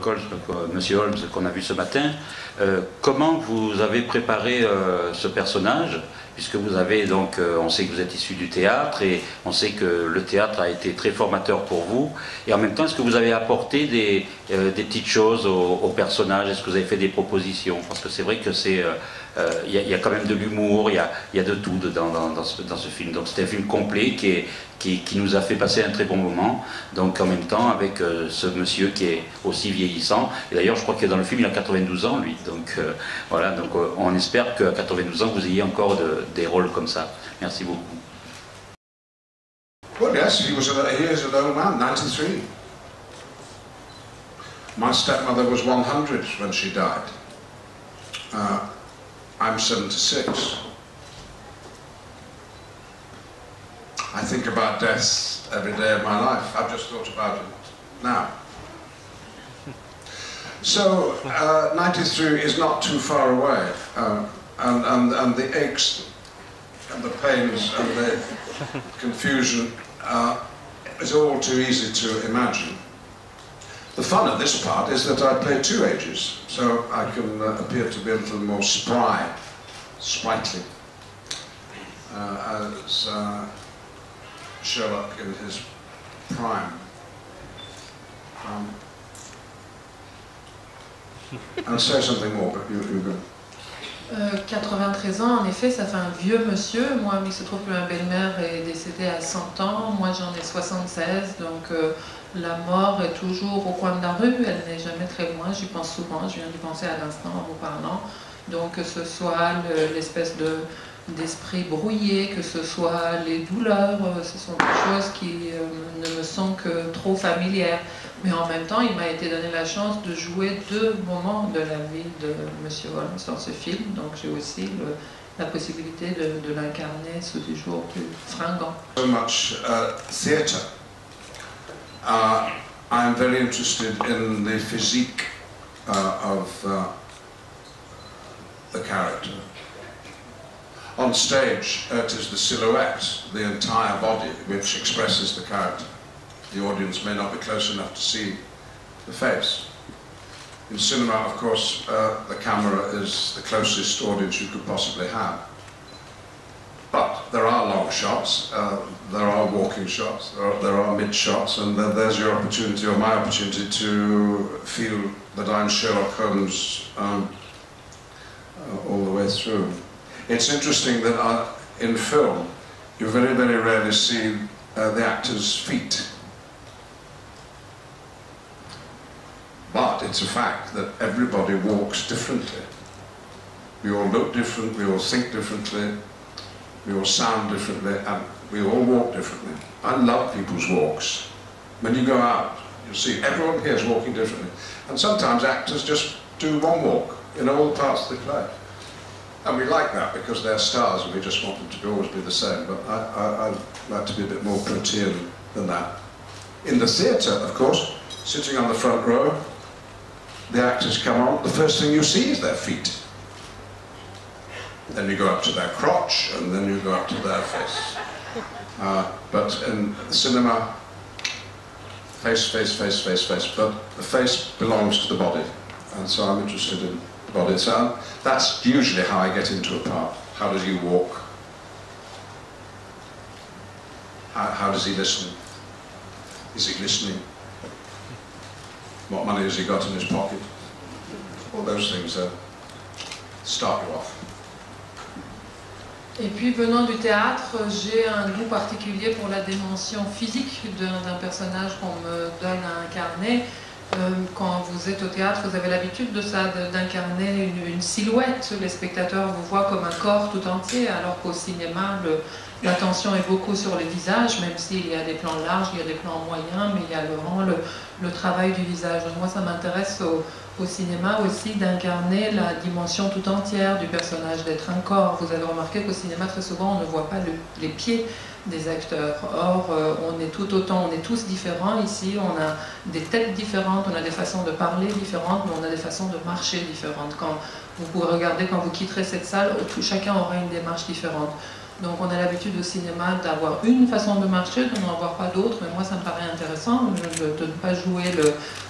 Holmes, Monsieur Holmes qu'on a vu ce matin. Comment vous avez préparé ce personnage, puisque vous avez donc, on sait que vous êtes issu du théâtre et on sait que le théâtre a été très formateur pour vous. Et en même temps, est-ce que vous avez apporté des petites choses au personnage? Est-ce que vous avez fait des propositions? Parce que c'est vrai que c'est, y a quand même de l'humour, il y a de tout dans ce film. Donc c'est un film complet qui nous a fait passer un très bon moment. Donc en même temps avec ce monsieur qui est aussi vieillissant. Et d'ailleurs, je crois que dans le film, il a 92 ans, lui. Donc voilà, donc on espère qu'à 92 ans, vous ayez encore des rôles comme ça. Merci beaucoup. Well, yes, he was an old man, 93. My stepmother was 100 when she died. I'm 76. I think about death every day of my life. I've just thought about it now. So, 93 is not too far away, and the aches and the pains and the confusion is all too easy to imagine. The fun of this part is that I play two ages, so I can appear to be a little more spry, sprightly, as Sherlock in his prime. I'll say something more, but you go. 93 ans, en effet, ça fait un vieux monsieur. Moi, il se trouve que ma belle-mère est décédée à 100 ans. Moi, j'en ai 76. Donc, la mort est toujours au coin de la rue. Elle n'est jamais très loin. J'y pense souvent. Je viens d'y penser à l'instant en vous parlant. Donc, que ce soit l'espèce d'esprit brouillé, que ce soit les douleurs, ce sont des choses qui ne me sont que trop familières. Mais en même temps, il m'a été donné la chance de jouer deux moments de la vie de M. Holmes dans ce film. Donc j'ai aussi la possibilité de l'incarner sous des jours plus fringants. So much theatre. I'm very interested in the physique of the character. On stage, it is the silhouette, the entire body, which expresses the character. The audience may not be close enough to see the face. In cinema, of course, the camera is the closest audience you could possibly have. But there are long shots, there are walking shots, there are mid shots, and there's your opportunity, or my opportunity, to feel that I'm Sherlock Holmes all the way through. It's interesting that in film, you very, very rarely see the actor's feet. But it's a fact that everybody walks differently. We all look different, we all think differently, we all sound differently, and we all walk differently. I love people's walks. When you go out, you'll see everyone here is walking differently. And sometimes actors just do one walk in all parts of the play. And we like that because they're stars and we just want them to always be the same. But I like to be a bit more protean than that. In the theatre, of course, sitting on the front row, the actors come on, the first thing you see is their feet. Then you go up to their crotch, and then you go up to their face. But in the cinema, face, face, face, face, face. But the face belongs to the body, and so I'm interested in the body. So that's usually how I get into a part. How does he walk? How does he listen? Is he listening? What money has he got in his pocket? All those things start you off. Et puis venant du théâtre, j'ai un goût particulier pour la dimension physique d'un personnage qu'on me donne à incarner. Quand vous êtes au théâtre, vous avez l'habitude de ça, d'incarner une silhouette. Les spectateurs vous voient comme un corps tout entier, alors qu'au cinéma, l'attention est beaucoup sur les visages, même s'il y a des plans larges, il y a des plans moyens, mais il y a vraiment le travail du visage. Donc moi, ça m'intéresse au cinéma aussi d'incarner la dimension tout entière du personnage, d'être un corps. Vous avez remarqué qu'au cinéma, très souvent, on ne voit pas les pieds des acteurs. Or, on est tout autant, on est tous différents ici, on a des têtes différentes, on a des façons de parler différentes, mais on a des façons de marcher différentes. Quand vous pouvez regarder, quand vous quitterez cette salle, chacun aura une démarche différente. Donc on a l'habitude au cinéma d'avoir une façon de marcher, de n'en avoir pas d'autres, mais moi ça me paraît intéressant de ne pas jouer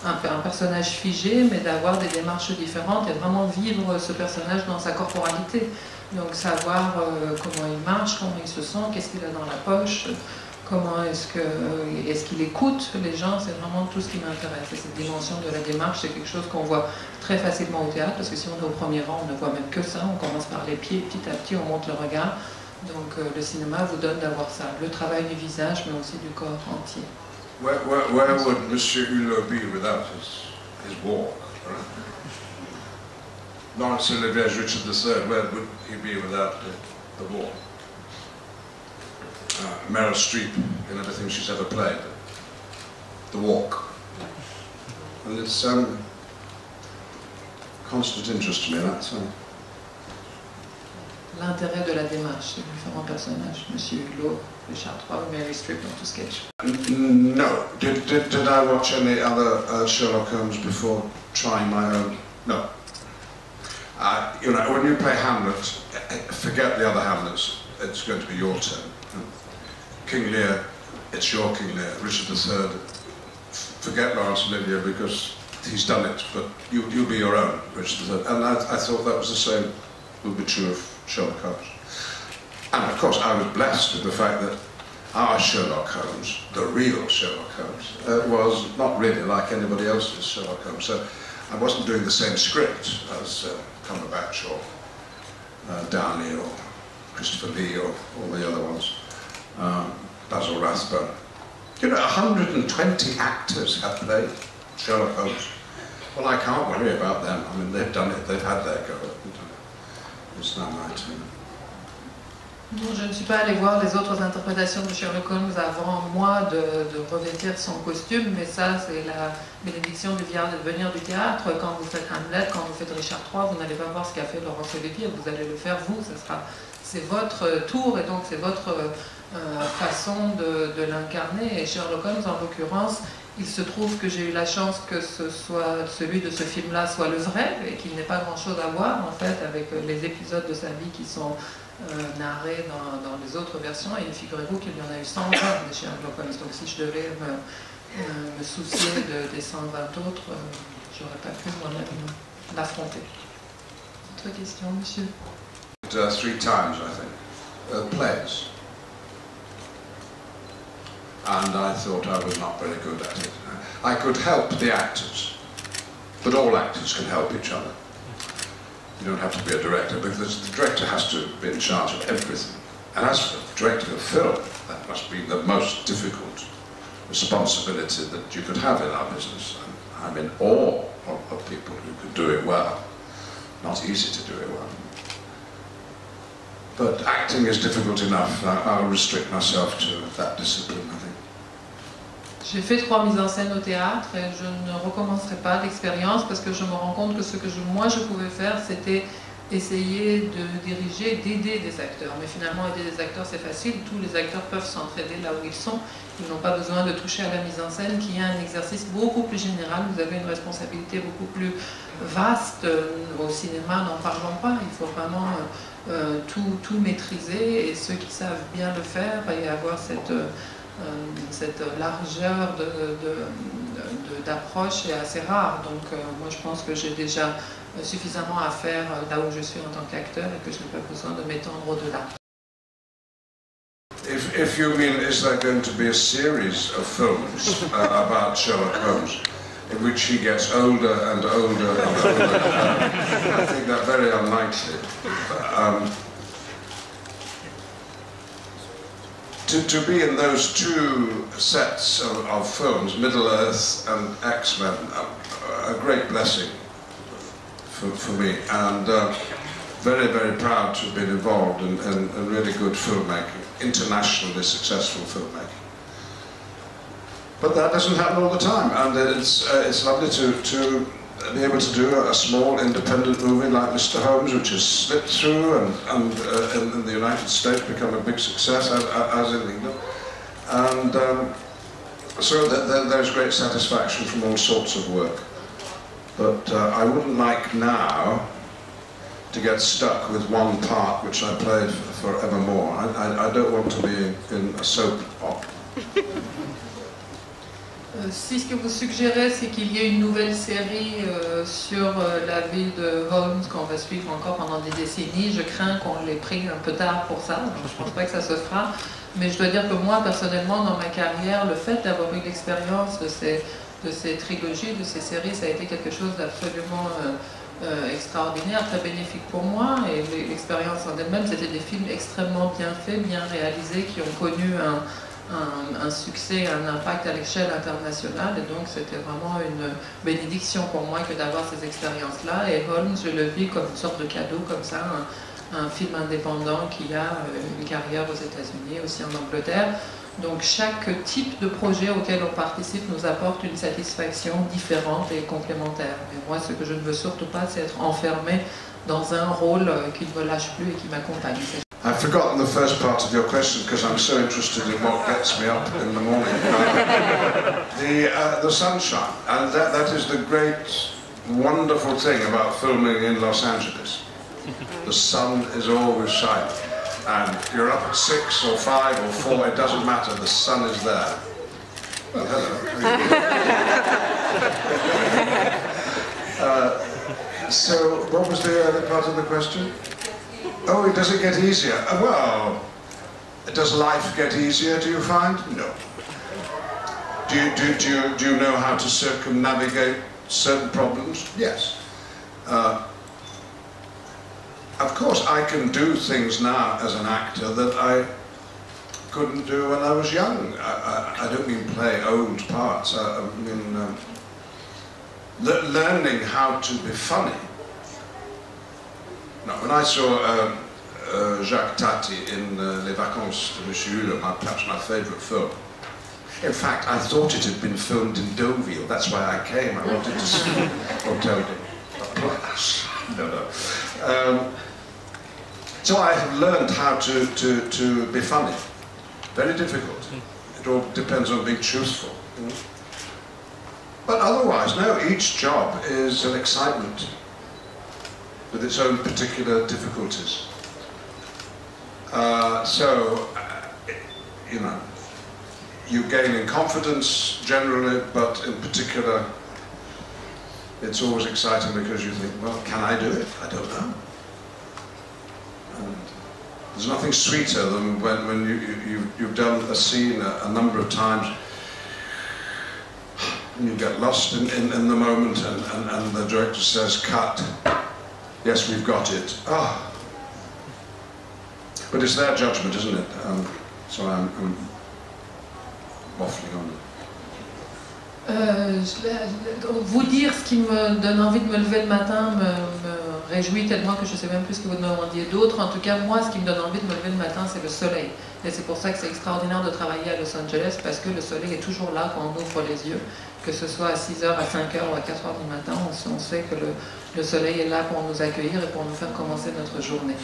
un personnage figé, mais d'avoir des démarches différentes et vraiment vivre ce personnage dans sa corporalité. Donc savoir comment il marche, comment il se sent, qu'est-ce qu'il a dans la poche, comment est-ce qu'il écoute les gens, c'est vraiment tout ce qui m'intéresse. Et cette dimension de la démarche, c'est quelque chose qu'on voit très facilement au théâtre, parce que si on est au premier rang, on ne voit même que ça, on commence par les pieds, petit à petit on monte le regard. Donc le cinéma vous donne d'avoir ça, le travail du visage, mais aussi du corps entier. Where would Monsieur Hulot be without his walk? Right? Laurence Olivier as Richard III, where would he be without the walk? Meryl Streep in everything she's ever played, the walk. And it's constant interest to me, that's l'intérêt de la démarche des différents personnages, Monsieur Hulot, Richard III, Mary Streep dans tout sketch. No. Did I watch any other Sherlock Holmes before trying my own? No. You know, when you play Hamlet, forget the other Hamlets. It's going to be your turn. King Lear, it's your King Lear. Richard III, forget Laurence Olivier because he's done it, but you'll be your own Richard III. And I thought that was the same would be true of Sherlock Holmes. And of course I was blessed with the fact that our Sherlock Holmes, the real Sherlock Holmes, was not really like anybody else's Sherlock Holmes. So I wasn't doing the same script as Cumberbatch or Downey or Christopher Lee or all the other ones, Basil Rathbone. You know, 120 actors have played Sherlock Holmes. Well, I can't worry about them. I mean, they've done it, they've had their go. It's not my turn. Non, je ne suis pas allée voir les autres interprétations de Sherlock Holmes avant moi de revêtir son costume, mais ça c'est la bénédiction du venir du théâtre. Quand vous faites Hamlet, quand vous faites Richard III, vous n'allez pas voir ce qu'a fait Laurence Olivier, vous allez le faire vous, c'est votre tour et donc c'est votre façon de l'incarner. Et Sherlock Holmes en l'occurrence, il se trouve que j'ai eu la chance que celui de ce film-là soit le vrai et qu'il n'ait pas grand-chose à voir en fait avec les épisodes de sa vie qui sont narrés dans les autres versions. Et figurez-vous qu'il y en a eu 120 de Sherlock Holmes. Donc si je devais me soucier des 120 autres, j'aurais pas pu moi-même l'affronter. Autre question, monsieur? 3 times, I think, plays. And I thought I was not very good at it. I could help the actors, but all actors can help each other. You don't have to be a director, because the director has to be in charge of everything. And as for directing a film, that must be the most difficult responsibility that you could have in our business. I'm in awe of people who could do it well. Not easy to do it well. But acting is difficult enough. I'll restrict myself to that discipline, I think. J'ai fait 3 mises en scène au théâtre et je ne recommencerai pas l'expérience parce que je me rends compte que ce que moi je pouvais faire, c'était essayer de diriger, d'aider des acteurs. Mais finalement, aider des acteurs, c'est facile. Tous les acteurs peuvent s'entraider là où ils sont. Ils n'ont pas besoin de toucher à la mise en scène, qui est un exercice beaucoup plus général. Vous avez une responsabilité beaucoup plus vaste. Au cinéma, n'en parlons pas. Il faut vraiment tout maîtriser. Et ceux qui savent bien le faire et avoir cette largeur d'approche est assez rare. Donc moi je pense que j'ai déjà suffisamment à faire là où je suis en tant qu'acteur et que je n'ai pas besoin de m'étendre au-delà. If you mean, is there going to be a series of films about Sherlock Holmes in which he gets older and older and older? I think that very unlikely. To be in those 2 sets of films, Middle-earth and X-Men, a great blessing for me, and very, very proud to have been involved in really good filmmaking, internationally successful filmmaking. But that doesn't happen all the time, and it's lovely to be able to do a small independent movie like Mr. Holmes, which has slipped through and in the United States become a big success, as in England. And so there's great satisfaction from all sorts of work. But I wouldn't like now to get stuck with one part which I played for forevermore. I don't want to be in a soap opera. Si ce que vous suggérez, c'est qu'il y ait une nouvelle série sur la vie de Holmes qu'on va suivre encore pendant des décennies, je crains qu'on l'ait pris un peu tard pour ça, donc je ne pense pas que ça se fera. Mais je dois dire que moi, personnellement, dans ma carrière, le fait d'avoir eu l'expérience de ces trilogies, de ces séries, ça a été quelque chose d'absolument extraordinaire, très bénéfique pour moi. Et l'expérience en elle-même, c'était des films extrêmement bien faits, bien réalisés, qui ont connu un succès, un impact à l'échelle internationale, et donc c'était vraiment une bénédiction pour moi que d'avoir ces expériences-là. Et Holmes, je le vis comme une sorte de cadeau, comme ça, un film indépendant qui a une carrière aux États-Unis, aussi en Angleterre. Donc chaque type de projet auquel on participe nous apporte une satisfaction différente et complémentaire. Mais moi, ce que je ne veux surtout pas, c'est être enfermé dans un rôle qui ne me lâche plus et qui m'accompagne. I've forgotten the first part of your question because I'm so interested in what gets me up in the morning. The sunshine, and that is the great, wonderful thing about filming in Los Angeles. The sun is always shining, and you're up at 6 or 5 or 4, it doesn't matter, the sun is there. Well, hello. So, what was the other part of the question? Oh, does it get easier? Well, does life get easier, do you find? No. Do you know how to circumnavigate certain problems? Yes. Of course, I can do things now as an actor that I couldn't do when I was young. I don't mean play old parts. I mean learning how to be funny. Now, when I saw Jacques Tati in Les Vacances de Monsieur Hulot, perhaps my favourite film, in fact, I thought it had been filmed in Deauville. That's why I came. I wanted to see Hotel de Place. No. So I have learned how to be funny. Very difficult. It all depends on being truthful. But otherwise, no, each job is an excitement with its own particular difficulties. You know, you gain in confidence generally, but in particular, it's always exciting because you think, well, can I do it? I don't know. And there's nothing sweeter than when you've done a scene a number of times, and you get lost in the moment, and the director says, cut. Yes, we've got it. Ah. But it's their judgment, isn't it? So I'm waffling on. Vous dire ce qui me donne envie de me lever le matin me réjouit tellement que je ne sais même plus ce que vous demandiez d'autre. En tout cas, moi, ce qui me donne envie de me lever le matin, c'est le soleil. Et c'est pour ça que c'est extraordinaire de travailler à Los Angeles, parce que le soleil est toujours là quand on ouvre les yeux, que ce soit à 6h, à 5h ou à 4h du matin, on sait que le soleil est là pour nous accueillir et pour nous faire commencer notre journée.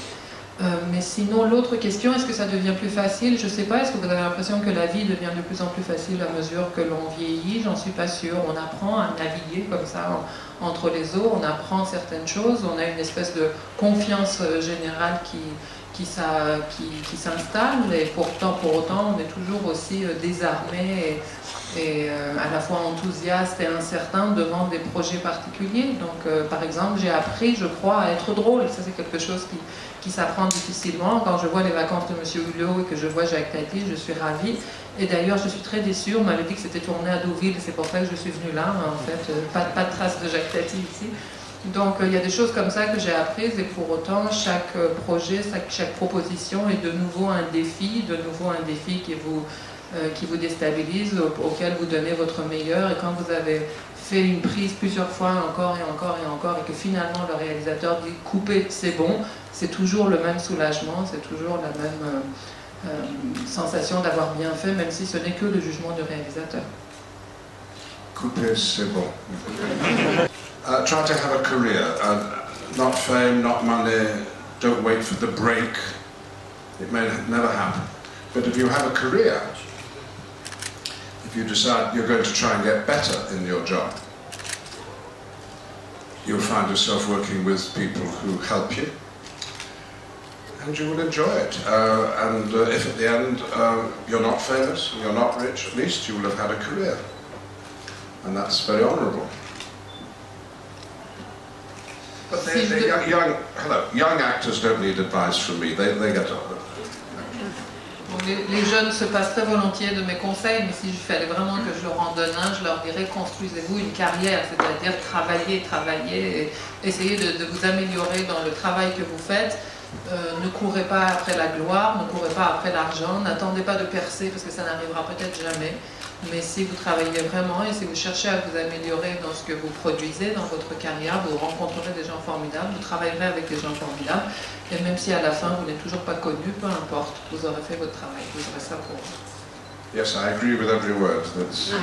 Mais sinon, l'autre question, est-ce que ça devient plus facile? Je ne sais pas, est-ce que vous avez l'impression que la vie devient de plus en plus facile à mesure que l'on vieillit? J'en suis pas sûre. On apprend à naviguer comme ça entre les eaux, on apprend certaines choses, on a une espèce de confiance générale qui s'installe, et pourtant, pour autant, on est toujours aussi désarmé et à la fois enthousiaste et incertain devant des projets particuliers. Donc, par exemple, j'ai appris, je crois, à être drôle. Ça, c'est quelque chose qui s'apprend difficilement. Quand je vois Les Vacances de Monsieur Hulot et que je vois Jacques Tati, je suis ravie. Et d'ailleurs, je suis très déçue. On m'avait dit que c'était tourné à Deauville, c'est pour ça que je suis venue là. Mais en fait, pas de trace de Jacques Tati ici. Donc, il y a des choses comme ça que j'ai apprises, et pour autant, chaque projet, chaque proposition est de nouveau un défi qui vous déstabilise, auquel vous donnez votre meilleur. Et quand vous avez fait une prise plusieurs fois, encore et encore et encore, et que finalement le réalisateur dit « couper, c'est bon », c'est toujours le même soulagement, c'est toujours la même sensation d'avoir bien fait, même si ce n'est que le jugement du réalisateur. Couper, c'est bon. Try to have a career, not fame, not money, don't wait for the break, it may never happen. But if you have a career, if you decide you're going to try and get better in your job, you'll find yourself working with people who help you, and you will enjoy it. If at the end you're not famous, and you're not rich, at least you will have had a career. And that's very honourable. But young actors don't need advice from me. They get on. Les jeunes se passent très volontiers de mes conseils, mais si je fallait vraiment que je leur en donne un, je leur dirais construisez-vous une carrière, c'est-à-dire travaillez, et essayez de vous améliorer dans le travail que vous faites. Ne courez pas après la gloire, ne courez pas après l'argent, n'attendez pas de percer parce que ça n'arrivera peut-être jamais. Mais si vous travaillez vraiment et si vous cherchez à vous améliorer dans ce que vous produisez, dans votre carrière, vous rencontrerez des gens formidables, vous travaillerez avec des gens formidables. Et même si à la fin vous n'êtes toujours pas connu, peu importe, vous aurez fait votre travail, vous aurez ça pour vous. Yes, I agree with every word. That's